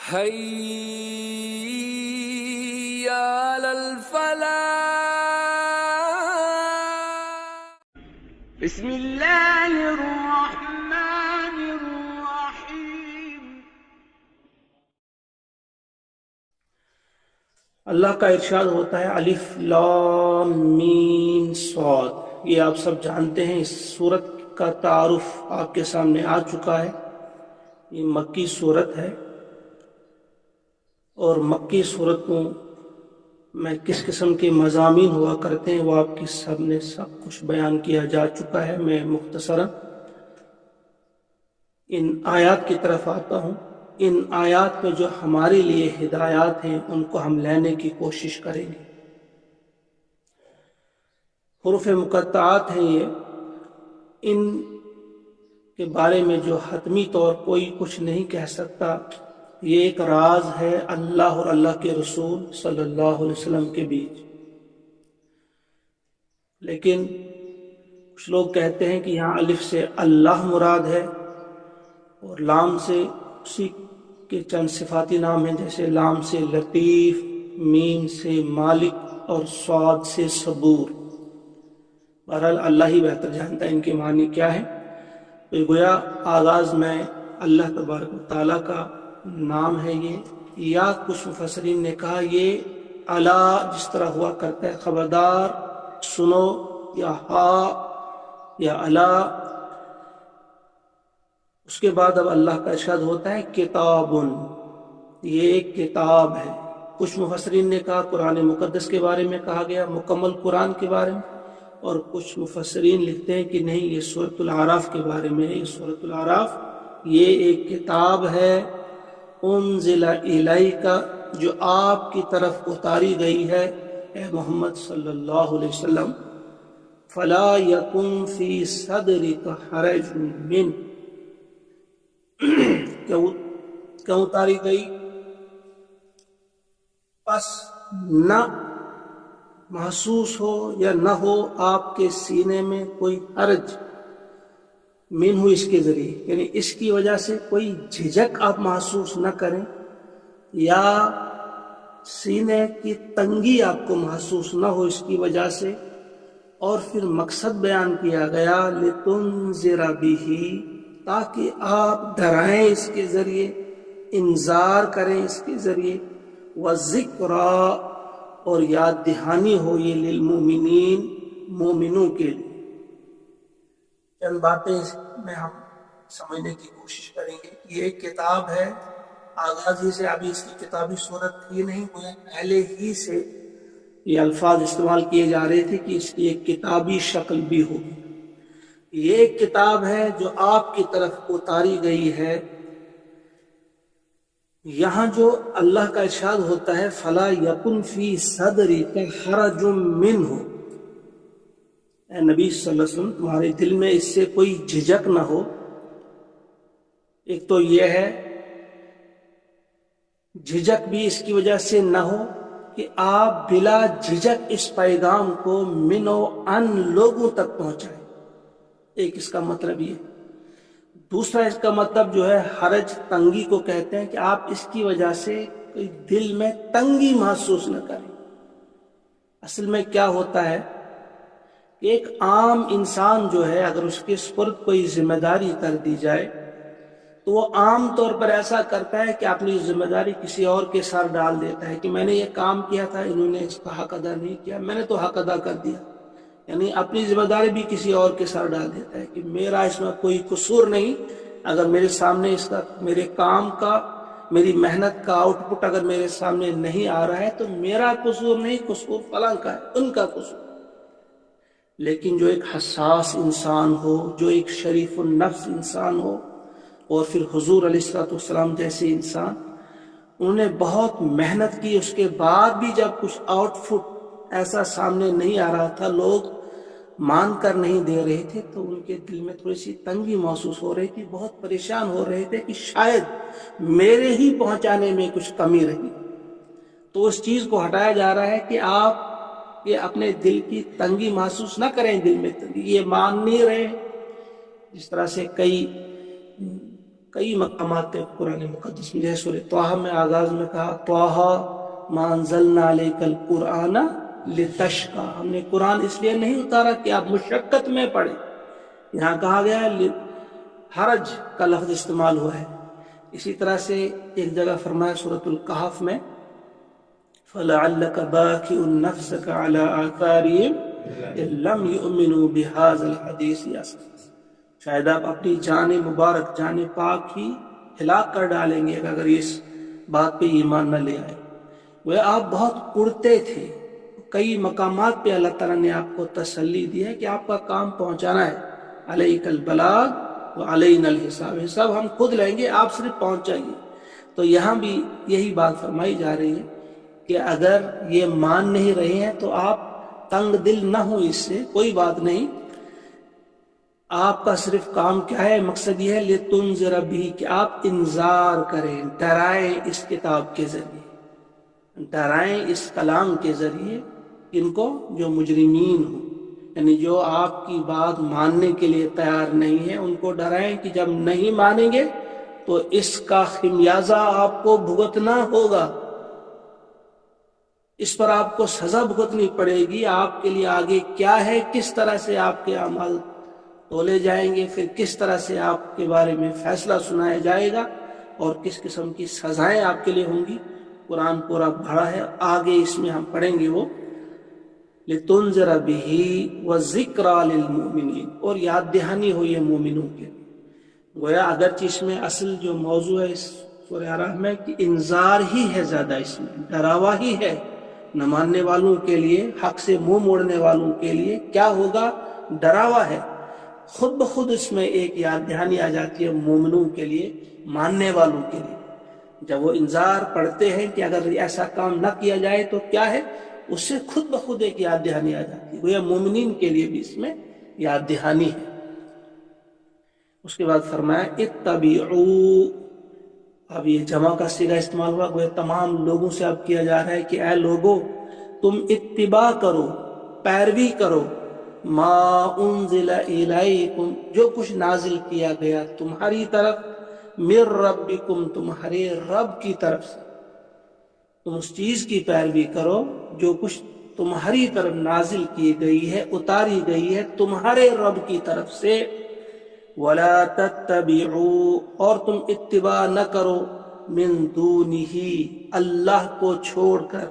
حي على الفلاح. بسم اللہ الرحمن الرحیم. اللہ کا ارشاد ہوتا ہے الف لام میم صاد. یہ آپ سب جانتے ہیں. اس سورت کا تعارف آپ کے سامنے آ چکا ہے. یہ مکی سورت ہے اور مکی صورتوں میں کس قسم کے مضامین ہوا کرتے ہیں وہ آپ کی سب نے سب کچھ بیان کیا جا چکا ہے. میں مختصراً ان آیات کی طرف آتا ہوں. ان آیات میں جو ہمارے لیے ہدایات ہیں ان کو ہم لینے کی کوشش کریں گے. حروف مقطعات ہیں یہ. ان کے بارے میں جو حتمی طور کوئی کچھ نہیں کہہ سکتا. یہ ایک راز ہے اللہ اور اللہ کے رسول صلی اللہ علیہ وسلم کے بیچ. لیکن کچھ لوگ کہتے ہیں کہ یہاں الف سے اللہ مراد ہے اور لام سے اسی کے چند صفاتی نام ہیں، جیسے لام سے لطیف، میم سے مالک اور صاد سے صبور. بہرحال اللہ ہی بہتر جانتا ہے ان کے معنی کیا ہے. تو گویا آغاز میں اللہ تبارک و تعالیٰ کا نام ہے یہ. یا کچھ مفسرین نے کہا یہ الا جس طرح ہوا کرتا ہے خبردار سنو، یا ہا یا الا. اس کے بعد اب اللہ کا ارشاد ہوتا ہے کتابن، یہ ایک کتاب ہے. کچھ مفسرین نے کہا قرآن مقدس کے بارے میں کہا گیا، مکمل قرآن کے بارے میں. اور کچھ مفسرین لکھتے ہیں کہ نہیں، یہ سورۃ الاعراف کے بارے میں. یہ سورۃ الاعراف یہ ایک کتاب ہے انزل الیک، جو آپ کی طرف اتاری گئی ہے اے محمد صلی اللہ علیہ وسلم. فلا یکن فی صدرک حرج من، کیوں اتاری گئی؟ پس نہ محسوس ہو یا نہ ہو آپ کے سینے میں کوئی حرج من ہو، اس کے ذریعے، یعنی اس کی وجہ سے کوئی جھجک آپ محسوس نہ کریں یا سینے کی تنگی آپ کو محسوس نہ ہو اس کی وجہ سے. اور پھر مقصد بیان کیا گیا لتنذر بہ، تاکہ آپ ڈرائیں اس کے ذریعے، انذار کریں اس کے ذریعے. وذکریٰ، اور یاد دہانی ہو یہ للمؤمنین، مومنوں کے لیے. چند باتیں میں ہم سمجھنے کی کوشش کریں گے. یہ ایک کتاب ہے. آغاز ہی سے ابھی اس کی کتابی صورت ہی نہیں ہوئے، پہلے ہی سے یہ الفاظ استعمال کیے جا رہے تھے کہ اس کی ایک کتابی شکل بھی ہوگی. یہ ایک کتاب ہے جو آپ کی طرف اتاری گئی ہے. یہاں جو اللہ کا ارشاد ہوتا ہے فلا یکن فی صدرک حرج منہ، اے نبی صلی اللہ علیہ وسلم تمہارے دل میں اس سے کوئی جھجک نہ ہو. ایک تو یہ ہے جھجک بھی اس کی وجہ سے نہ ہو کہ آپ بلا جھجک اس پیغام کو من و ان لوگوں تک پہنچائیں. ایک اس کا مطلب یہ. دوسرا اس کا مطلب جو ہے حرج، تنگی کو کہتے ہیں کہ آپ اس کی وجہ سے کوئی دل میں تنگی محسوس نہ کریں. اصل میں کیا ہوتا ہے کہ ایک عام انسان جو ہے اگر اس کے سپرد کوئی ذمہ داری کر دی جائے تو وہ عام طور پر ایسا کرتا ہے کہ اپنی ذمہ داری کسی اور کے سر ڈال دیتا ہے کہ میں نے یہ کام کیا تھا، انہوں نے اس کا حق ادا نہیں کیا، میں نے تو حق ادا کر دیا. یعنی اپنی ذمہ داری بھی کسی اور کے سر ڈال دیتا ہے کہ میرا اس میں کوئی قصور نہیں. اگر میرے سامنے اس کا، میرے کام کا، میری محنت کا آؤٹ پٹ اگر میرے سامنے نہیں آ رہا ہے تو میرا قصور نہیں، قصور فلاں کا ہے، ان کا قصور. لیکن جو ایک حساس انسان ہو، جو ایک شریف النفس انسان ہو، اور پھر حضور علیہ السلام جیسے انسان، انہوں نے بہت محنت کی، اس کے بعد بھی جب کچھ آؤٹ پٹ ایسا سامنے نہیں آ رہا تھا، لوگ مان کر نہیں دے رہے تھے، تو ان کے دل میں تھوڑی سی تنگی محسوس ہو رہی تھی، بہت پریشان ہو رہے تھے کہ شاید میرے ہی پہنچانے میں کچھ کمی رہی. تو اس چیز کو ہٹایا جا رہا ہے کہ آپ یہ اپنے دل کی تنگی محسوس نہ کریں. دل میں تنگی یہ مان نہیں رہے. جس طرح سے کئی کئی مقامات پہ قرآن مقدس میں، جیسے سورہ طٰہٰ میں آغاز میں کہا طٰہٰ مَا أَنزَلْنَا عَلَيْكَ الْقُرْآنَ لِتَشْقَىٰ، ہم نے قرآن اس لیے نہیں اتارا کہ آپ مشقت میں پڑھیں. یہاں کہا گیا ہے حرج کا لفظ استعمال ہوا ہے. اسی طرح سے ایک جگہ فرمایا سورۃ الکہف میں فَلَعَلَّكَ بَاخِعٌ نَفْسَكَ عَلَىٰ آثَارِهِمْ إِن لَّمْ يُؤْمِنُوا بِهَٰذَا الْحَدِيثِ أَسَفًا، شاید آپ اپنی جان مبارک، جان پاک ہی ہلاک کر ڈالیں گے اگر اس بات پہ ایمان نہ لے آئے. وہ آپ بہت اڑتے تھے. کئی مقامات پہ اللہ تعالیٰ نے آپ کو تسلی دی ہے کہ آپ کا کام پہنچانا ہے. علیک البلاغ وعلینا الحساب، حساب ہم خود لیں گے، آپ صرف پہنچائیے. تو یہاں بھی یہی بات فرمائی جا رہی ہے کہ اگر یہ مان نہیں رہے ہیں تو آپ تنگ دل نہ ہو، اس سے کوئی بات نہیں. آپ کا صرف کام کیا ہے، مقصد یہ ہے لِتُنذِرَ بِهِ، کہ آپ انذار کریں، ڈرائیں اس کتاب کے ذریعے، ڈرائیں اس کلام کے ذریعے ان کو جو مجرمین ہوں، یعنی جو آپ کی بات ماننے کے لیے تیار نہیں ہیں، ان کو ڈرائیں کہ جب نہیں مانیں گے تو اس کا خمیازہ آپ کو بھگتنا ہوگا، اس پر آپ کو سزا بھگتنی پڑے گی. آپ کے لیے آگے کیا ہے، کس طرح سے آپ کے اعمال تولے جائیں گے، پھر کس طرح سے آپ کے بارے میں فیصلہ سنایا جائے گا اور کس قسم کی سزائیں آپ کے لیے ہوں گی. قرآن پورا بھرا ہے، آگے اس میں ہم پڑھیں گے وہ لِتُنذِرَ بِهِ وَذِكْرَىٰ لِلْمُؤْمِنِينَ، اور یاد دہانی ہو یہ مومنوں کے. گویا اگرچہ اس میں اصل جو موضوع ہے اس سورہ اعراف میں کہ انذار ہی ہے، زیادہ اس میں ڈراوا ہی ہے نہ ماننے والوں کے لیے، حق سے منہ موڑنے والوں کے لیے کیا ہوگا، ڈراوا ہے. خود بخود اس میں ایک یاد دہانی آ جاتی ہے مومنوں کے لیے، ماننے والوں کے لیے. جب وہ انذار پڑھتے ہیں کہ اگر ایسا کام نہ کیا جائے تو کیا ہے، اس سے خود بخود ایک یاد دہانی آ جاتی ہے. وہ مومنین کے لیے بھی اس میں یاد دہانی ہے. اس کے بعد فرمایا اتبعوا، اب یہ جمع کا صیغہ استعمال ہوا، وہ تمام لوگوں سے اب کیا جا رہا ہے کہ اے لوگو تم اتباع کرو، پیروی کرو، ما انزل الیکم، جو کچھ نازل کیا گیا تمہاری طرف، من ربکم، تمہارے رب کی طرف سے. تم اس چیز کی پیروی کرو جو کچھ تمہاری طرف نازل کی گئی ہے، اتاری گئی ہے تمہارے رب کی طرف سے. وَلَا تَتَّبِعُوا، اور تم اتباع نہ کرو، من دونہ، اللہ کو چھوڑ کر،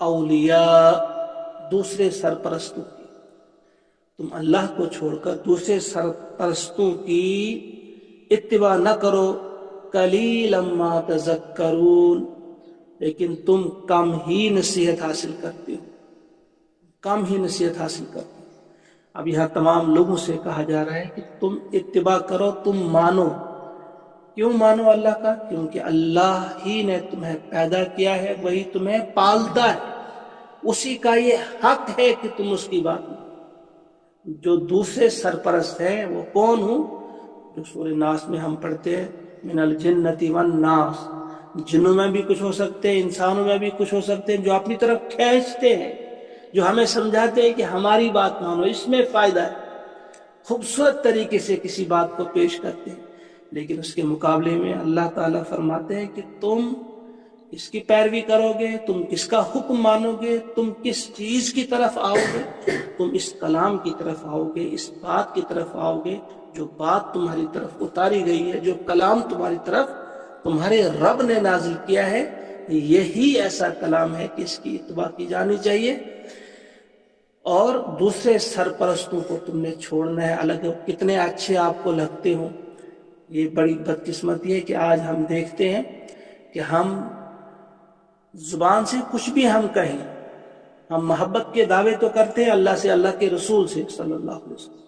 اولیاء، دوسرے سرپرستوں کی. تم اللہ کو چھوڑ کر دوسرے سرپرستوں کی اتباع نہ کرو. قلیلا ما تذکرون، لیکن تم کم ہی نصیحت حاصل کرتے ہو، کم ہی نصیحت حاصل کرتے ہو. اب یہاں تمام لوگوں سے کہا جا رہا ہے کہ تم اتباع کرو، تم مانو. کیوں مانو اللہ کا؟ کیونکہ اللہ ہی نے تمہیں پیدا کیا ہے، وہی تمہیں پالتا ہے، اسی کا یہ حق ہے کہ تم اس کی بات مانو. جو دوسرے سرپرست ہیں وہ کون ہوں؟ جو سورہ ناس میں ہم پڑھتے ہیں من الجنۃ والناس، جنوں میں بھی کچھ ہو سکتے ہیں، انسانوں میں بھی کچھ ہو سکتے ہیں، جو اپنی طرف کھینچتے ہیں، جو ہمیں سمجھاتے ہیں کہ ہماری بات مانو، اس میں فائدہ ہے، خوبصورت طریقے سے کسی بات کو پیش کرتے ہیں. لیکن اس کے مقابلے میں اللہ تعالیٰ فرماتے ہیں کہ تم اس کی پیروی کرو گے، تم کس کا حکم مانو گے، تم کس چیز کی طرف آؤ گے، تم اس کلام کی طرف آؤ گے، اس بات کی طرف آؤ گے جو بات تمہاری طرف اتاری گئی ہے، جو کلام تمہاری طرف تمہارے رب نے نازل کیا ہے. یہی ایسا کلام ہے کہ اس کی اتباع کی جانی چاہیے. اور دوسرے سرپرستوں کو تم نے چھوڑنا ہے، الگ کتنے اچھے آپ کو لگتے ہوں. یہ بڑی بدقسمتی ہے کہ آج ہم دیکھتے ہیں کہ ہم زبان سے کچھ بھی ہم کہیں، ہم محبت کے دعوے تو کرتے ہیں اللہ سے، اللہ کے رسول سے صلی اللہ علیہ وسلم،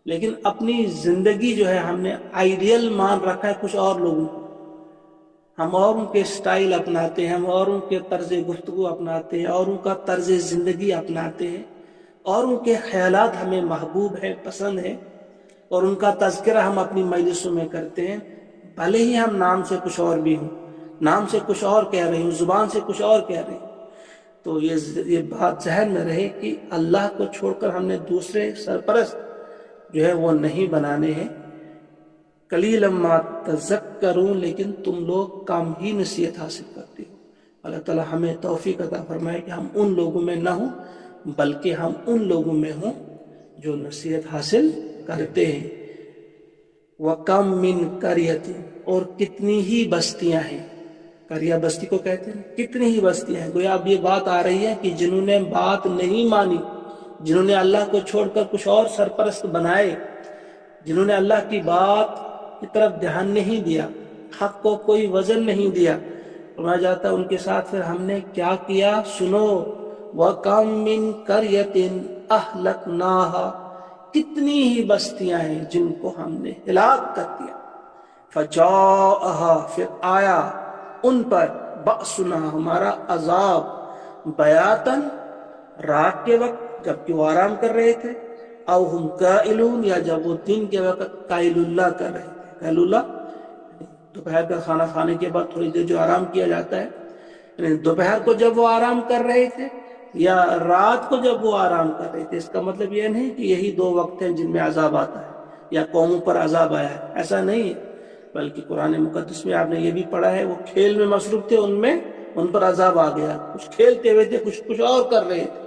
لیکن اپنی زندگی جو ہے ہم نے آئیڈیل مان رکھا ہے کچھ اور لوگوں کو. ہم اوروں کے سٹائل اپناتے ہیں، ہم اوروں کے طرز گفتگو اپناتے ہیں، اوروں کا طرز زندگی اپناتے ہیں، اوروں کے خیالات ہمیں محبوب ہیں، پسند ہیں، اور ان کا تذکرہ ہم اپنی مجلسوں میں کرتے ہیں، بھلے ہی ہم نام سے کچھ اور بھی ہوں، نام سے کچھ اور کہہ رہے ہوں، زبان سے کچھ اور کہہ رہے ہوں. تو یہ بات ذہن میں رہے کہ اللہ کو چھوڑ کر ہم نے دوسرے سرپرست جو ہے وہ نہیں بنانے ہیں. قلیلا ما تذکرون، لیکن تم لوگ کم ہی نصیحت حاصل کرتے ہو۔ اللہ تعالی ہمیں توفیق عطا فرمائے کہ ہم ان لوگوں میں نہ ہوں بلکہ ہم ان لوگوں میں ہوں جو نصیحت حاصل کرتے ہیں۔ وَكَمْ مِنْ قَرْيَةٍ، اور کتنی ہی بستیاں ہیں، قریہ بستی کو کہتے ہیں، کتنی ہی بستیاں ہیں۔ گویا اب یہ بات آ رہی ہے کہ جنہوں نے بات نہیں مانی، جنہوں نے اللہ کو چھوڑ کر کچھ اور سرپرست بنائے، جنہوں نے اللہ کی بات کی طرف دھیان نہیں دیا، حق کو کوئی وزن نہیں دیا، فرمایا جاتا ہے ان کے ساتھ پھر ہم نے کیا کیا، سنو، وَكَمْ مِنْ قَرْيَةٍ أَهْلَكْنَاهَا، کتنی ہی بستیاں ہیں جن کو ہم نے ہلاک کر دیا، فَجَاءَهَا، پھر آیا ان پر، بأسنا، ہمارا عذاب، بیاتن، رات کے وقت جبکہ وہ آرام کر رہے تھے، او ہم قائلون، یا جب وہ دن کے وقت قائل اللہ کر رہے تھے۔ قائل اللہ دوپہر کا کھانا کھانے کے بعد تھوڑی دیر جو آرام کیا جاتا ہے، یعنی دوپہر کو جب وہ آرام کر رہے تھے یا رات کو جب وہ آرام کر رہے تھے۔ اس کا مطلب یہ نہیں کہ یہی دو وقت ہیں جن میں عذاب آتا ہے یا قوموں پر عذاب آیا ہے، ایسا نہیں ہے، بلکہ قرآن مقدس میں آپ نے یہ بھی پڑھا ہے وہ کھیل میں مصروف تھے، ان پر عذاب آ گیا، کچھ کھیلتے ہوئے تھے، کچھ اور کر رہے تھے۔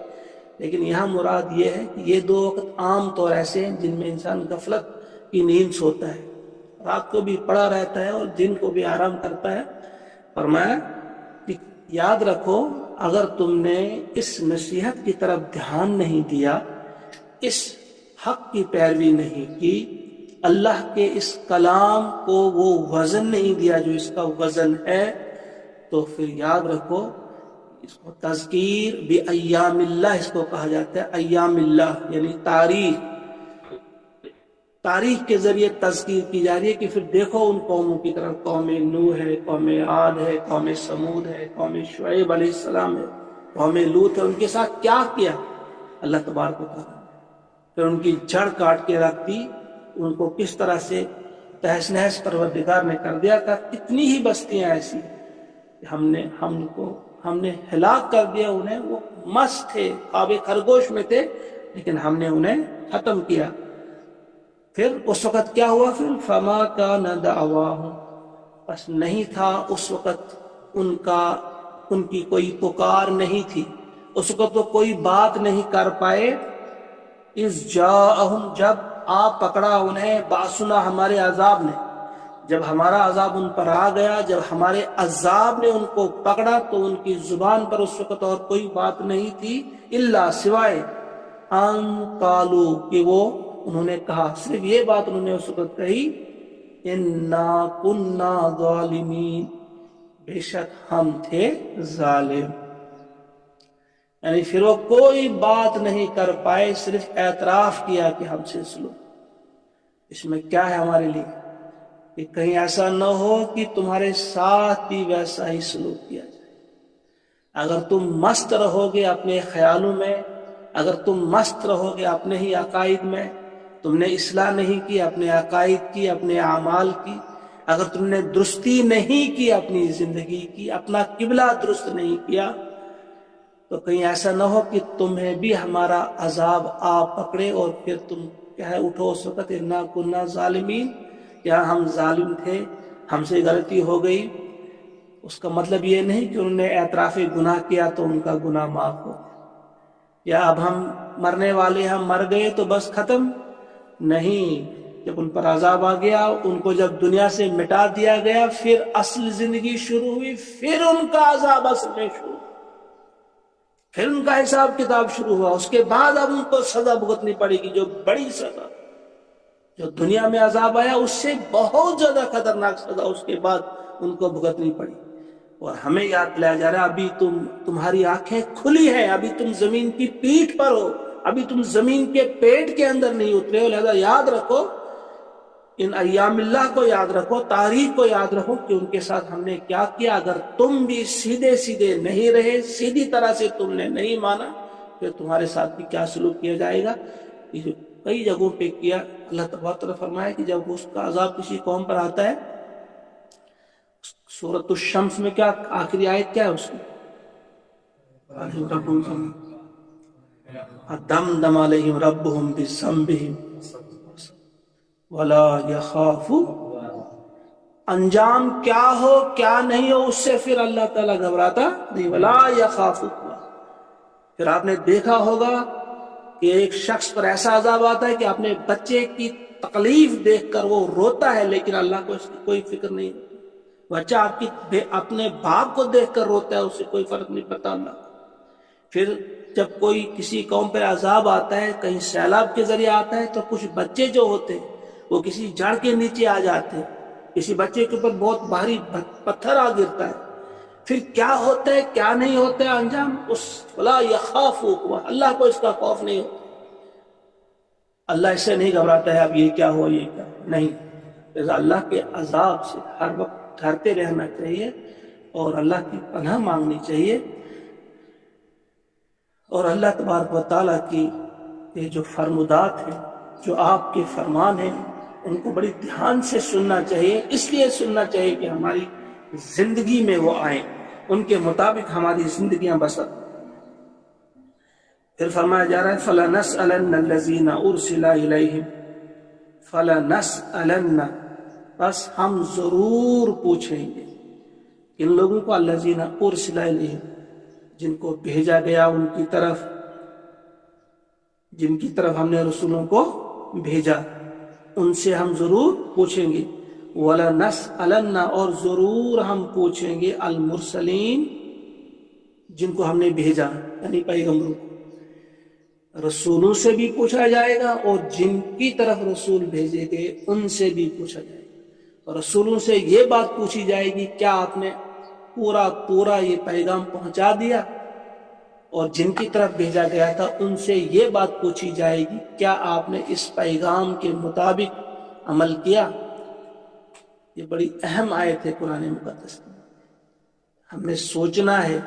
لیکن یہاں مراد یہ ہے کہ یہ دو وقت عام طور ایسے ہیں جن میں انسان غفلت کی نیند سوتا ہے، رات کو بھی پڑا رہتا ہے اور دن کو بھی آرام کرتا ہے۔ فرمایا کہ یاد رکھو اگر تم نے اس نصیحت کی طرف دھیان نہیں دیا، اس حق کی پیروی نہیں کی، اللہ کے اس کلام کو وہ وزن نہیں دیا جو اس کا وزن ہے، تو پھر یاد رکھو اس کو تذکیر بایام اللہ اس کو کہا جاتا ہے۔ ایام اللہ یعنی تاریخ کے ذریعے تذکیر کی جا رہی ہے کہ پھر دیکھو ان قوموں کی طرف، قوم نوح ہے، قوم عاد ہے، قوم سمود ہے، قوم شعیب علیہ السلام ہے، قوم لوط ہے، ان کے ساتھ کیا کیا اللہ تبارک و تعالیٰ نے، پھر ان کی جڑ کاٹ کے رکھ دی، ان کو کس طرح سے تہس نہس پروردگار نے کر دیا تھا۔ کتنی ہی بستیاں ایسی کہ ہم نے ہلاک کر دیا انہیں، وہ مست تھے، خواب خرگوش میں تھے، لیکن ہم نے انہیں ختم کیا۔ پھر اس وقت کیا ہوا، پھر فما کان دعواہم، بس نہیں تھا اس وقت ان کی کوئی پکار نہیں تھی، اس وقت وہ کوئی بات نہیں کر پائے، اذ جاءہم، جب آ پکڑا انہیں، باسنا، ہمارے عذاب نے، جب ہمارا عذاب ان پر آ گیا، جب ہمارے عذاب نے ان کو پکڑا تو ان کی زبان پر اس وقت اور کوئی بات نہیں تھی الا سوائے ان قالو، کہ وہ انہوں نے کہا، صرف یہ بات انہوں نے اس وقت کہی، انا کنا ظالمین، بے شک ہم تھے ظالم۔ یعنی پھر وہ کوئی بات نہیں کر پائے، صرف اعتراف کیا کہ ہم سے سلو۔ اس میں کیا ہے ہمارے لیے کہ کہیں ایسا نہ ہو کہ تمہارے ساتھ بھی ویسا ہی سلوک کیا جائے۔ اگر تم مست رہو گے اپنے خیالوں میں، اگر تم مست رہو گے اپنے ہی عقائد میں، تم نے اصلاح نہیں کی اپنے عقائد کی، اپنے اعمال کی، اگر تم نے درستی نہیں کی اپنی زندگی کی، اپنا قبلہ درست نہیں کیا، تو کہیں ایسا نہ ہو کہ تمہیں بھی ہمارا عذاب آ پکڑے اور پھر تم کیا ہے اٹھو اس وقت، انا کنا ظالمین، کیا ہم ظالم تھے، ہم سے غلطی ہو گئی۔ اس کا مطلب یہ نہیں کہ انہوں نے اعتراف گناہ کیا تو ان کا گناہ معاف ہو گیا، یا اب ہم مرنے والے، ہم مر گئے تو بس ختم، نہیں۔ جب ان پر عذاب آ گیا، ان کو جب دنیا سے مٹا دیا گیا، پھر اصل زندگی شروع ہوئی، پھر ان کا عذاب اصل میں شروع، پھر ان کا حساب کتاب شروع ہوا۔ اس کے بعد اب ان کو سزا بھگتنی پڑے گی، جو بڑی سزا، جو دنیا میں عذاب آیا اس سے بہت زیادہ خطرناک سزا اس کے بعد ان کو بھگتنی پڑی۔ اور ہمیں یاد دلایا جا رہا ہے ابھی تمہاری آنکھیں کھلی ہیں، ابھی تم زمین کی پیٹھ پر ہو، ابھی تم زمین کے پیٹ کے اندر نہیں اترے ہو، لہذا یاد رکھو، ان ایام اللہ کو یاد رکھو، تاریخ کو یاد رکھو کہ ان کے ساتھ ہم نے کیا کیا۔ اگر تم بھی سیدھے نہیں رہے، سیدھی طرح سے تم نے نہیں مانا، پھر تمہارے ساتھ بھی کیا سلوک کیا جائے گا۔ یہ جو کئی جگہوں پہ کیا، اللہ تبارک نے فرمایا کہ جب اس کا عذاب کسی قوم پر آتا ہے، سورۃ الشمس میں کیا آخری آیت کیا ہے اس کی، دمدم علیہم ربہم بذنبہم ولا یخاف انجام کیا ہو کیا نہیں ہو اس سے پھر اللہ تعالیٰ گھبراتا نہیں. ولا یخاف عقبیٰ. پھر آپ نے دیکھا ہوگا کہ ایک شخص پر ایسا عذاب آتا ہے کہ اپنے بچے کی تکلیف دیکھ کر وہ روتا ہے لیکن اللہ کو اس کی کوئی فکر نہیں. بچہ اپنے باپ کو دیکھ کر روتا ہے, اسے کوئی فرق نہیں پڑتا اللہ کو. پھر جب کوئی کسی قوم پر عذاب آتا ہے, کہیں سیلاب کے ذریعے آتا ہے, تو کچھ بچے جو ہوتے ہیں وہ کسی جڑ کے نیچے آ جاتے ہیں, کسی بچے کے اوپر بہت بھاری پتھر آ گرتا ہے. پھر کیا ہوتا ہے کیا نہیں ہوتا ہے انجام, اس ولا یخاف عقبیٰ, اللہ کو اس کا خوف نہیں ہوتا. اللہ اس سے نہیں گھبراتا ہے اب یہ کیا ہو یہ کیا نہیں. اللہ کے عذاب سے ہر وقت ڈرتے رہنا چاہیے اور اللہ کی پناہ مانگنی چاہیے, اور اللہ تبارک و تعالیٰ کی یہ جو فرمودات ہیں, جو آپ کے فرمان ہیں, ان کو بڑی دھیان سے سننا چاہیے. اس لیے سننا چاہیے کہ ہماری زندگی میں وہ آئیں, ان کے مطابق ہماری زندگیاں بسر. پھر فرمایا جا رہا ہے فَلَنَسْأَلَنَّ الَّذِينَ أُرْسِلَ إِلَيْهِمْ, فَلَنَسْأَلَنَّ, بس ہم ضرور پوچھیں گے ان لوگوں کو الَّذِينَ أُرْسِلَ إِلَيْهِمْ, جن کو بھیجا گیا ان کی طرف, جن کی طرف ہم نے رسولوں کو بھیجا, ان سے ہم ضرور پوچھیں گے. وَلَنَسْأَلَنَّ, اور ضرور ہم پوچھیں گے المرسلین, جن کو ہم نے بھیجا یعنی پیغمبروں کو. رسولوں سے بھی پوچھا جائے گا اور جن کی طرف رسول بھیجے گئے ان سے بھی پوچھا جائے گا. اور رسولوں سے یہ بات پوچھی جائے گی کیا آپ نے پورا یہ پیغام پہنچا دیا, اور جن کی طرف بھیجا گیا تھا ان سے یہ بات پوچھی جائے گی کیا آپ نے اس پیغام کے مطابق عمل کیا. یہ بڑی اہم آیت ہے قرآن مقدس میں, ہم نے سوچنا ہے.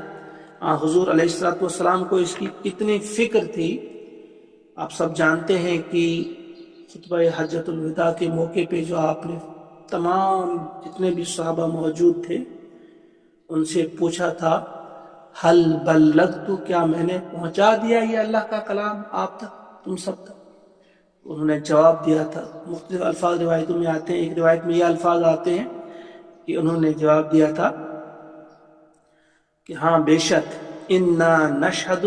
حضور علیہ الصلوۃ والسلام کو اس کی کتنی فکر تھی. آپ سب جانتے ہیں کہ خطبہ حجۃ الوداع کے موقع پہ جو آپ نے تمام جتنے بھی صحابہ موجود تھے ان سے پوچھا تھا حل بلغت, کیا میں نے پہنچا دیا یہ اللہ کا کلام آپ تک, تم سب تک. انہوں نے جواب دیا تھا. مختلف الفاظ روایتوں میں آتے ہیں, ایک روایت میں یہ الفاظ آتے ہیں کہ انہوں نے جواب دیا تھا کہ ہاں بے شک انا نشہد,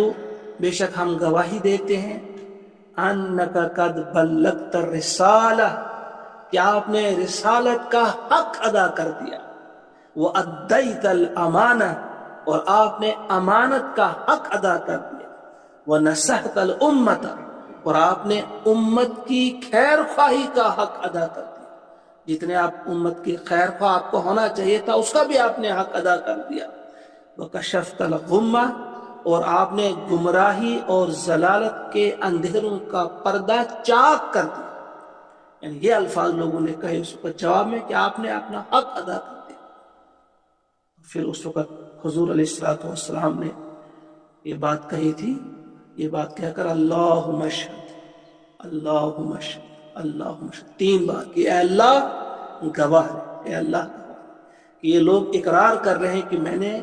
بے شک ہم گواہی دیتے ہیں, انک قد بلغت الرسالہ, کہ آپ نے رسالت کا حق ادا کر دیا, وادیت الامانہ, اور آپ نے امانت کا حق ادا کر دیا, ونصحت الامۃ, اور آپ نے امت کی خیر خواہی کا حق ادا کر دیا. جتنے آپ امت کی خیر خواہ آپ کو ہونا چاہیے تھا اس کا بھی آپ نے حق ادا کر دیا. وَكَشَفْتَ الْغُمَّةَ, اور آپ نے گمراہی اور ضلالت کے اندھیروں کا پردہ چاک کر دیا. یعنی یہ الفاظ لوگوں نے کہے اس وقت جواب میں کہ آپ نے اپنا حق ادا کر دیا. پھر اس وقت حضور علیہ الصلوۃ والسلام نے یہ بات کہی تھی, یہ بات کہہ کر اللہم اشہد, اللہم اشہد, اللہم اشہد, 3 بار کہ اے اللہ گواہ ہے, اے اللہ گواہ کہ یہ لوگ اقرار کر رہے ہیں کہ میں نے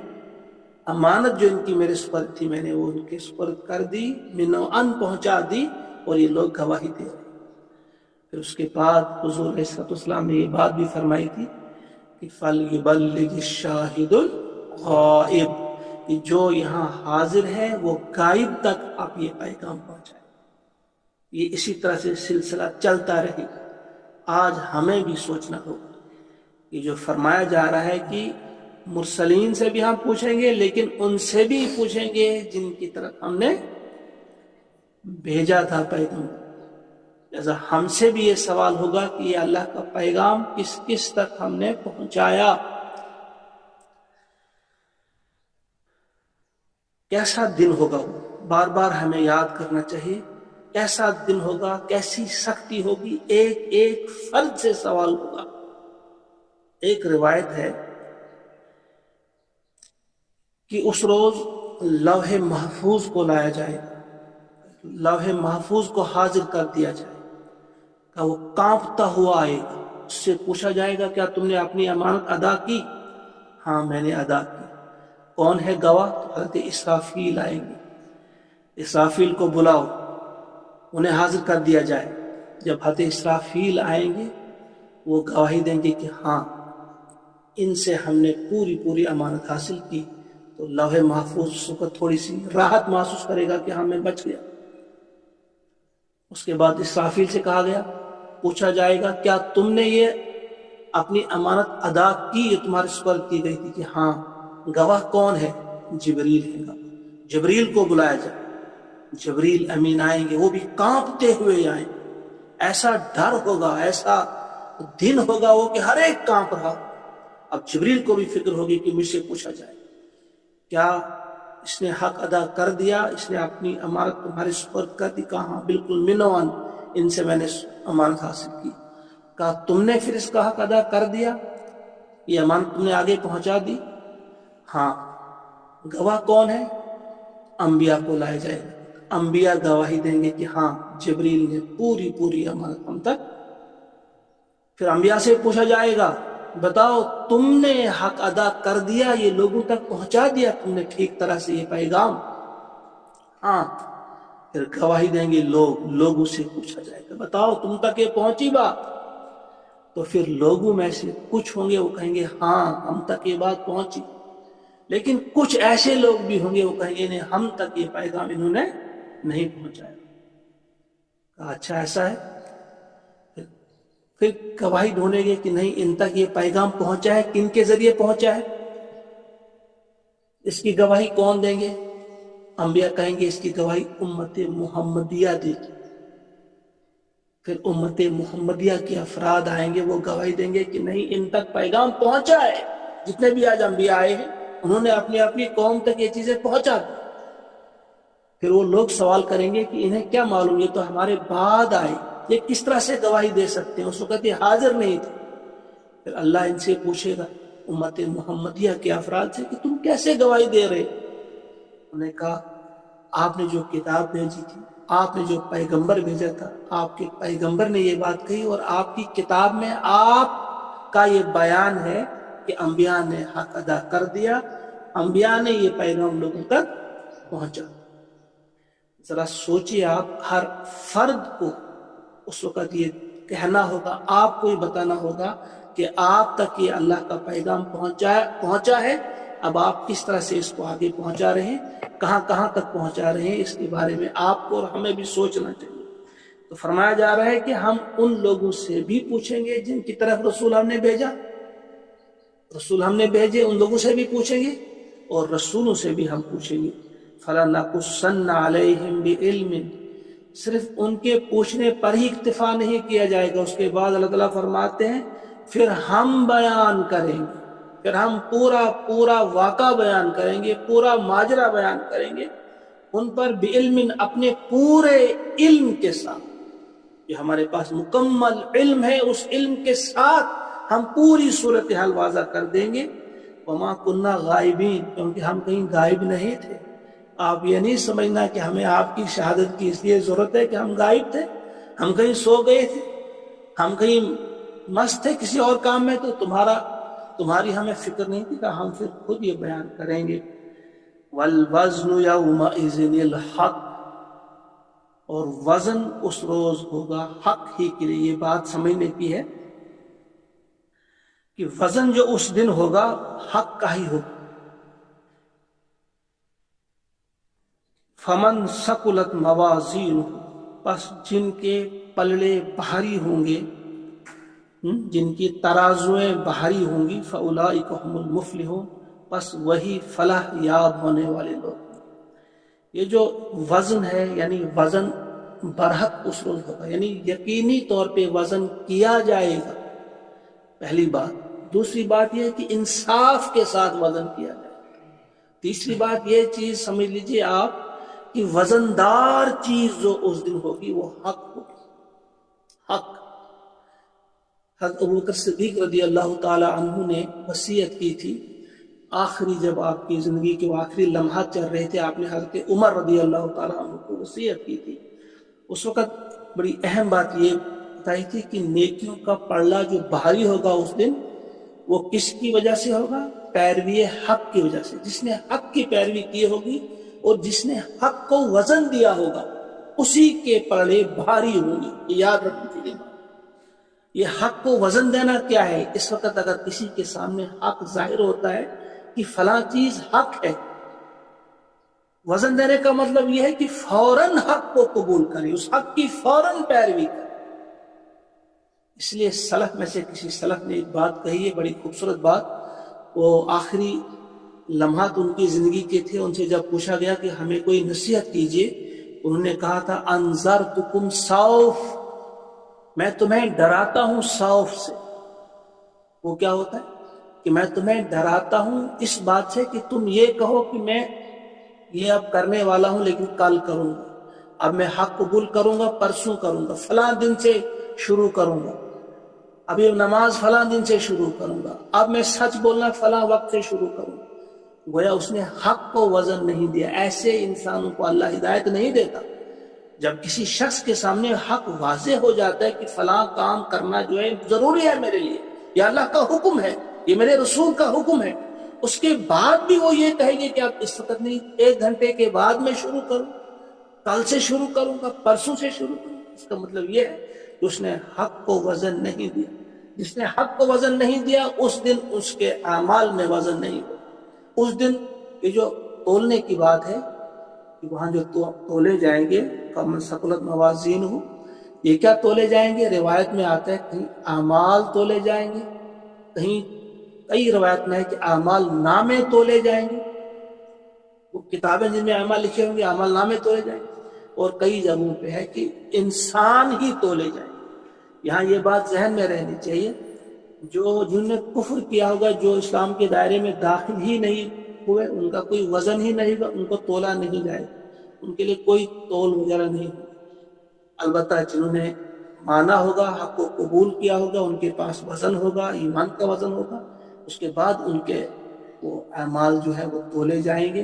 امانت جو ان کی میرے سپرد تھی میں نے وہ ان کے سپرد کر دی, منوعاً پہنچا دی, اور یہ لوگ گواہی دے رہے ہیں. پھر اس کے بعد حضور علیہ السلام نے یہ بات بھی فرمائی تھی کہ فَلْيُبَلِّغِ الشَّاهِدُ الْغَائِبُ, کہ جو یہاں حاضر ہے وہ غائب تک آپ یہ پیغام پہنچائیں. یہ اسی طرح سے سلسلہ چلتا رہے. آج ہمیں بھی سوچنا ہوگا کہ جو فرمایا جا رہا ہے کہ مرسلین سے بھی ہم پوچھیں گے لیکن ان سے بھی پوچھیں گے جن کی طرف ہم نے بھیجا تھا پیغام. لہذا ہم سے بھی یہ سوال ہوگا کہ یہ اللہ کا پیغام کس کس تک ہم نے پہنچایا. کیسا دن ہوگا وہ, بار بار ہمیں یاد کرنا چاہیے. کیسا دن ہوگا, کیسی سختی ہوگی, ایک ایک فرد سے سوال ہوگا. ایک روایت ہے کہ اس روز لوح محفوظ کو لایا جائے گا, لوح محفوظ کو حاضر کر دیا جائے گا, وہ کانپتا ہوا آئے گا. اس سے پوچھا جائے گا کیا تم نے اپنی امانت ادا کی؟ ہاں میں نے ادا کی. کون ہے گواہ؟ تو حضرت اسرافیل آئیں گے. اسرافیل کو بلاؤ, انہیں حاضر کر دیا جائے. جب حضرت اسرافیل آئیں گے وہ گواہی دیں گے کہ ہاں ان سے ہم نے پوری پوری امانت حاصل کی، تو لوح محفوظ اس وقت تھوڑی سی راحت محسوس کرے گا کہ ہاں میں بچ گیا۔ اس کے بعد اسرافیل سے کہا گیا، پوچھا جائے گا کیا تم نے یہ اپنی امانت ادا کی، یہ تمہارے سپرد کی گئی تھی؟ کہ ہاں۔ گواہ کون ہے؟ جبریل ہے گواہ۔ جبریل کو بلایا جائے، جبریل امین آئیں گے، وہ بھی کانپتے ہوئے آئیں، ایسا ڈر ہوگا، ایسا دن ہوگا وہ کہ ہر ایک کانپ رہا۔ اب جبریل کو بھی فکر ہوگی کہ مجھ سے پوچھا جائے کیا اس نے حق ادا کر دیا، اس نے اپنی امانت تمہارے سپرد کر دی؟ کہا ہاں بالکل، منوان ان سے میں نے امانت حاصل کی۔ کہا تم نے پھر اس کا حق ادا کر دیا، یہ امانت تم نے آگے پہنچا دی؟ ہاں۔ گواہ کون ہے؟ انبیاء کو لائے جائے گا، انبیاء گواہی دیں گے کہ ہاں جبریل نے پوری پوری امانت ہم تک۔ پھر انبیاء سے پوچھا جائے گا بتاؤ تم نے حق ادا کر دیا، یہ لوگوں تک پہنچا دیا تم نے ٹھیک طرح سے یہ پیغام؟ ہاں۔ پھر گواہی دیں گے لوگوں سے پوچھا جائے گا بتاؤ تم تک یہ پہنچی بات؟ تو پھر لوگوں میں سے کچھ ہوں گے وہ کہیں گے ہاں ہم تک یہ بات پہنچی، لیکن کچھ ایسے لوگ بھی ہوں گے وہ کہیں گے نہیں، ہم تک یہ پیغام انہوں نے نہیں پہنچایا۔ کہا اچھا ایسا ہے؟ پھر گواہی ڈھونڈیں گے کہ نہیں ان تک یہ پیغام پہنچا ہے، کن کے ذریعے پہنچا ہے؟ اس کی گواہی کون دیں گے؟ انبیاء کہیں گے اس کی گواہی امت محمدیہ دے گی۔ پھر امت محمدیہ کے افراد آئیں گے، وہ گواہی دیں گے کہ نہیں ان تک پیغام پہنچا ہے، جتنے بھی آج انبیاء آئے ہیں انہوں نے اپنی اپنی قوم تک یہ چیزیں پہنچا دی۔ پھر وہ لوگ سوال کریں گے کہ انہیں کیا معلوم، یہ تو ہمارے بعد آئے، یہ کس طرح سے گواہی دے سکتے ہیں، اس وقت یہ حاضر نہیں تھے۔ پھر اللہ ان سے پوچھے گا امت محمدیہ کے افراد سے کہ تم کیسے گواہی دے رہے؟ انہوں نے کہا آپ نے جو کتاب بھیجی تھی، آپ نے جو پیغمبر بھیجا تھا، آپ کے پیغمبر نے یہ بات کہی، اور آپ کی کتاب میں آپ کا یہ بیان ہے کہ انبیاء نے حق ادا کر دیا، انبیاء نے یہ پیغام لوگوں تک پہنچا۔ ذرا سوچیے، آپ ہر فرد کو اس وقت یہ کہنا ہوگا، آپ کو یہ بتانا ہوگا کہ آپ تک یہ اللہ کا پیغام پہنچا ہے، اب آپ کس طرح سے اس کو آگے پہنچا رہے ہیں، کہاں کہاں تک پہنچا رہے ہیں، اس کے بارے میں آپ کو اور ہمیں بھی سوچنا چاہیے۔ تو فرمایا جا رہا ہے کہ ہم ان لوگوں سے بھی پوچھیں گے جن کی طرف رسول ہم نے بھیجا، رسول ہم نے بھیجے ان لوگوں سے بھی پوچھیں گے، اور رسولوں سے بھی ہم پوچھیں گے۔ فَلَنَقُصَّنَّ عَلَيْهِمْ بِعِلْمٍ، صرف ان کے پوچھنے پر ہی اکتفا نہیں کیا جائے گا، اس کے بعد اللہ تعالیٰ فرماتے ہیں پھر ہم بیان کریں گے، پھر ہم پورا واقعہ بیان کریں گے، پورا ماجرا بیان کریں گے ان پر، بعلم، اپنے پورے علم کے ساتھ، یہ ہمارے پاس مکمل علم ہے، اس علم کے ساتھ ہم پوری صورتحال واضح کر دیں گے۔ وما کننا غائبین، کیونکہ ہم کہیں غائب نہیں تھے۔ آپ یہ نہیں سمجھنا کہ ہمیں آپ کی شہادت کی اس لیے ضرورت ہے کہ ہم غائب تھے، ہم کہیں سو گئے تھے، ہم کہیں مست تھے کسی اور کام میں، تو تمہاری ہمیں فکر نہیں تھی، کہ ہم پھر خود یہ بیان کریں گے۔ والوزن یومئذ الحق، اور وزن اس روز ہوگا حق ہی کے لیے۔ یہ بات سمجھنے کی ہے کہ وزن جو اس دن ہوگا حق کا ہی ہوگا۔ فمن ثقلت موازینہ، پس جن کے پلڑے بھاری ہوں گے، جن کی ترازویں بھاری ہوں گی، فاولئک هم المفلحون، پس وہی فلاح یاب ہونے والے لوگ۔ یہ جو وزن ہے، یعنی وزن برحق اس روز ہوگا، یعنی یقینی طور پہ وزن کیا جائے گا، پہلی بات۔ دوسری بات یہ ہے کہ انصاف کے ساتھ وزن کیا جائے گا۔ تیسری بات یہ چیز سمجھ لیجئے آپ کہ وزندار چیز جو اس دن ہوگی وہ حق ہوگی، حق۔ حضرت ابوبکر صدیق رضی اللہ تعالی عنہ نے وصیت کی تھی، آخری جب آپ کی زندگی کے آخری لمحات چل رہے تھے، آپ نے حضرت عمر رضی اللہ تعالی عنہ کو وصیت کی تھی۔ اس وقت بڑی اہم بات یہ بتائی تھی کہ نیکیوں کا پلڑا جو بھاری ہوگا اس دن، وہ کس کی وجہ سے ہوگا؟ پیروی حق کی وجہ سے۔ جس نے حق کی پیروی کی ہوگی اور جس نے حق کو وزن دیا ہوگا، اسی کے پلڑے بھاری ہوں گے۔ یاد رکھنے کے لیے یہ حق کو وزن دینا کیا ہے؟ اس وقت اگر کسی کے سامنے حق ظاہر ہوتا ہے کہ فلاں چیز حق ہے، وزن دینے کا مطلب یہ ہے کہ فوراً حق کو قبول کرے، اس حق کی فوراً پیروی کرے۔ اس لیے سلف میں سے کسی سلف نے ایک بات کہی ہے، بڑی خوبصورت بات۔ وہ آخری لمحات ان کی زندگی کے تھے، ان سے جب پوچھا گیا کہ ہمیں کوئی نصیحت کیجیے، انہوں نے کہا تھا انذرتکم سوف، میں تمہیں ڈراتا ہوں سوف سے۔ وہ کیا ہوتا ہے کہ میں تمہیں ڈراتا ہوں اس بات سے کہ تم یہ کہو کہ میں یہ اب کرنے والا ہوں لیکن کل کروں گا، اب میں حق قبول کروں گا پرسوں کروں گا، فلاں دن سے شروع کروں گا، ابھی نماز فلاں دن سے شروع کروں گا، اب میں سچ بولنا فلاں وقت سے شروع کروں گا۔ گویا اس نے حق کو وزن نہیں دیا۔ ایسے انسانوں کو اللہ ہدایت نہیں دیتا۔ جب کسی شخص کے سامنے حق واضح ہو جاتا ہے کہ فلاں کام کرنا جو ہے ضروری ہے میرے لیے، یہ اللہ کا حکم ہے، یہ میرے رسول کا حکم ہے، اس کے بعد بھی وہ یہ کہیں گے کہ اب اس وقت نہیں، 1 گھنٹے کے بعد میں شروع کروں، کل سے شروع کروں گا، پرسوں سے شروع کروں گا، اس کا مطلب یہ ہے کہ اس نے حق کو وزن نہیں دیا۔ جس نے حق کو وزن نہیں دیا اس دن اس کے اعمال میں وزن نہیں ہو۔ اس دن یہ جو تولنے کی بات ہے کہ وہاں جو تولے جائیں گے فمن ثقلت موازینہ، یہ کیا تولے جائیں گے؟ روایت میں آتا ہے کہیں اعمال تولے جائیں گے، کہیں کئی روایت میں ہے کہ اعمال نامے تولے جائیں گے، وہ کتابیں جن میں اعمال لکھے ہوں گے اعمال نامے تولے جائیں گے، اور کئی جگہوں پہ ہے کہ انسان ہی تولے جائیں گے۔ یہاں یہ بات ذہن میں رہنی چاہیے، جنہوں نے کفر کیا ہوگا، جو اسلام کے دائرے میں داخل ہی نہیں ہوئے، ان کا کوئی وزن ہی نہیں ہوگا، ان کو تولا نہیں جائے گا، ان کے لیے کوئی تول وغیرہ نہیں ہوگا۔ البتہ جنہوں نے مانا ہوگا، حق کو قبول کیا ہوگا، ان کے پاس وزن ہوگا، ایمان کا وزن ہوگا، اس کے بعد ان کے وہ اعمال جو ہے وہ تولے جائیں گے،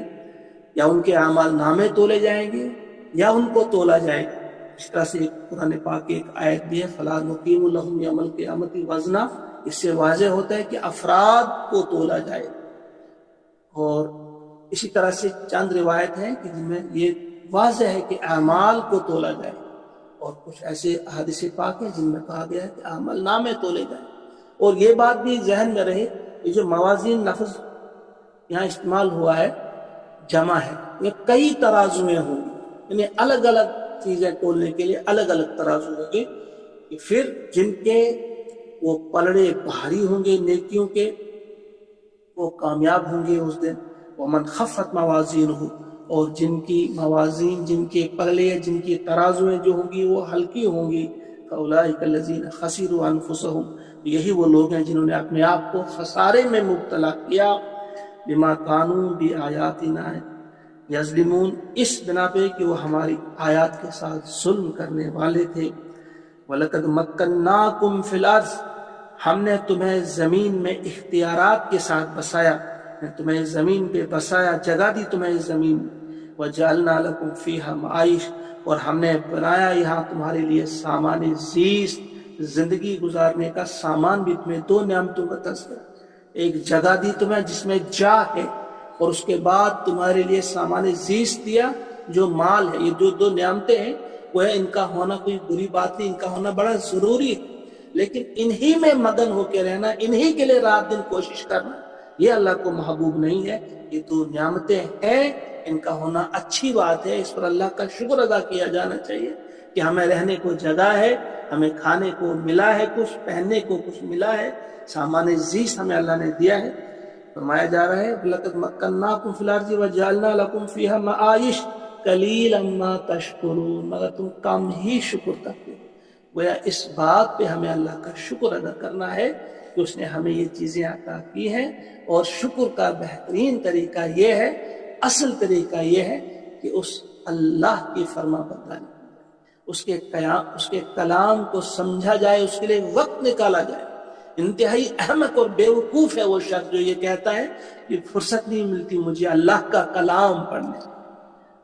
یا ان کے اعمال نامے تولے جائیں گے، یا ان کو تولا جائے گا۔ اس طرح سے قرآن پاک کی ایک آیت بھی ہے فَلَا نُقِيمُ لَهُمْ يَوْمَ الْقِيَامَةِ وَزْنًا، اس سے واضح ہوتا ہے کہ افراد کو تولا جائے گا۔ اور اسی طرح سے چند روایت ہیں کہ جن میں یہ واضح ہے کہ اعمال کو تولا جائے، اور کچھ ایسے احادیث پاک ہیں جن میں کہا گیا ہے کہ اعمال نامے تولے جائیں۔ اور یہ بات بھی ذہن میں رہے، یہ جو موازین لفظ یہاں استعمال ہوا ہے جمع ہے، یہ کئی ترازویں ہوں گی، یعنی الگ الگ چیزیں تولنے کے لیے الگ الگ ترازو ہوں گے، کہ پھر جن کے وہ پلڑے بھاری ہوں گے نیکیوں کے، وہ کامیاب ہوں گے اس دن۔ وَمَنْ خَفَّتْ مَوَازِينُهُ، اور جن کی موازین، جن کے پلڑے، جن کی ترازویں جو ہوں گی وہ ہلکی ہوں گی، فَأُولَٰئِكَ الَّذِينَ خَسِرُوا أَنفُسَهُمْ، یہی وہ لوگ ہیں جنہوں نے اپنے آپ کو خسارے میں مبتلا کیا، بِمَا كَانُوا بِآيَاتِنَا یظلمون، اس بنا پہ کہ وہ ہماری آیات کے ساتھ ظلم کرنے والے تھے۔ وَلَقَدْ مَكَّنَّاكُمْ فِي الْأَرْضِ، ہم نے تمہیں زمین میں اختیارات کے ساتھ بسایا، میں تمہیں زمین پہ بسایا، جگہ دی تمہیں زمین میں۔ وَجَعَلْنَا لَكُمْ فِيهَا مَعَائِشَ، اور ہم نے بنایا یہاں تمہارے لیے سامان زیست، زندگی گزارنے کا سامان بھی تمہیں۔ 2 نعمتوں کا تذکرہ، ایک جگہ دی تمہیں جس میں جا ہے، اور اس کے بعد تمہارے لیے سامان زیست دیا جو مال ہے۔ یہ جو 2 نعمتیں ہیں وہ ہے، ان کا ہونا کوئی بری بات نہیں، ان کا ہونا بڑا ضروری ہے، لیکن انہی میں مگن ہو کے رہنا، انہی کے لیے رات دن کوشش کرنا، یہ اللہ کو محبوب نہیں ہے۔ یہ 2 نعمتیں ہیں، ان کا ہونا اچھی بات ہے، اس پر اللہ کا شکر ادا کیا جانا چاہیے کہ ہمیں رہنے کو جگہ ہے، ہمیں کھانے کو ملا ہے، کچھ پہننے کو کچھ ملا ہے، سامان زیست ہمیں اللہ نے دیا ہے۔ فرمایا جا رہا ہے لَقَدْ مَكَّنَّاكُمْ فِي الْأَرْضِ وَجَعَلْنَا لَكُمْ فِيهَا مَعَائِشَ قَلِيلًا مَا تَشْكُرُونَ، مگر تم کم ہی شکر کرتے ہو۔ گویا اس بات پہ ہمیں اللہ کا شکر ادا کرنا ہے کہ اس نے ہمیں یہ چیزیں عطا کی ہیں، اور شکر کا بہترین طریقہ یہ ہے، اصل طریقہ یہ ہے کہ اس اللہ کی فرما برداری کی جائے، اس کے کلام کو سمجھا جائے، اس کے لیے وقت نکالا جائے۔ انتہائی احمق اور بیوقوف ہے وہ شخص جو یہ کہتا ہے کہ فرصت نہیں ملتی مجھے اللہ کا کلام پڑھنے،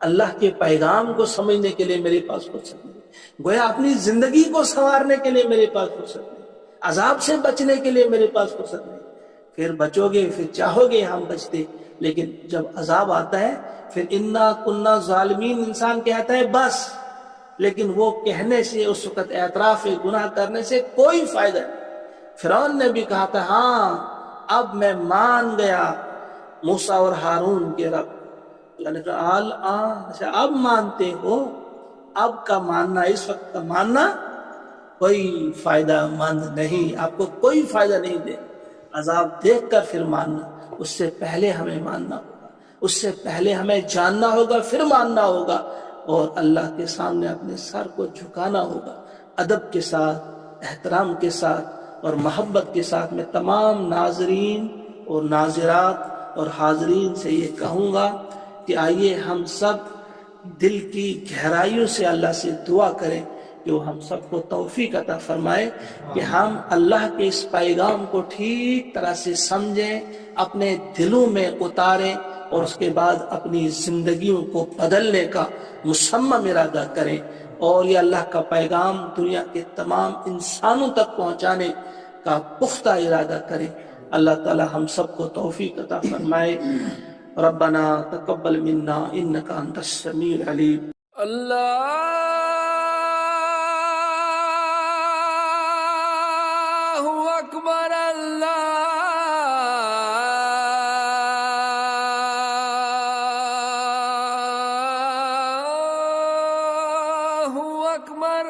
اللہ کے پیغام کو سمجھنے کے لیے میرے پاس فرصت نہیں، گویا اپنی زندگی کو سنوارنے کے لیے میرے پاس فرصت نہیں، عذاب سے بچنے کے لیے میرے پاس فرصت نہیں۔ پھر بچو گے، پھر چاہو گے ہم بچتے، لیکن جب عذاب آتا ہے پھر انا کننا ظالمین، انسان کہتا ہے بس لیکن وہ کہنے سے، اس وقت اعتراف گناہ کرنے سے کوئی فائدہ نہیں۔ فرعون نے بھی کہا تھا ہاں اب میں مان گیا موسیٰ اور ہارون کے رب۔ اللہ نے کہا اچھا اب مانتے ہو، اب کا ماننا، اس وقت کا ماننا کوئی فائدہ مند نہیں، آپ کو کوئی فائدہ نہیں دے، عذاب دیکھ کر پھر ماننا، اس سے پہلے ہمیں ماننا ہوگا، اس سے پہلے ہمیں جاننا ہوگا پھر ماننا ہوگا، اور اللہ کے سامنے اپنے سر کو جھکانا ہوگا ادب کے ساتھ، احترام کے ساتھ اور محبت کے ساتھ۔ میں تمام ناظرین اور ناظرات اور حاضرین سے یہ کہوں گا کہ آئیے ہم سب دل کی گہرائیوں سے اللہ سے دعا کریں کہ وہ ہم سب کو توفیق عطا فرمائے کہ ہم اللہ کے اس پیغام کو ٹھیک طرح سے سمجھیں، اپنے دلوں میں اتاریں اور اس کے بعد اپنی زندگیوں کو بدلنے کا مصمم ارادہ کریں، اور یہ اللہ کا پیغام دنیا کے تمام انسانوں تک پہنچانے کا پختہ ارادہ کریں۔ اللہ تعالی ہم سب کو توفیق عطا فرمائے۔ ربنا تقبل منا انك انت السميع العليم۔ اللہ اکبر، اللہ اکبر۔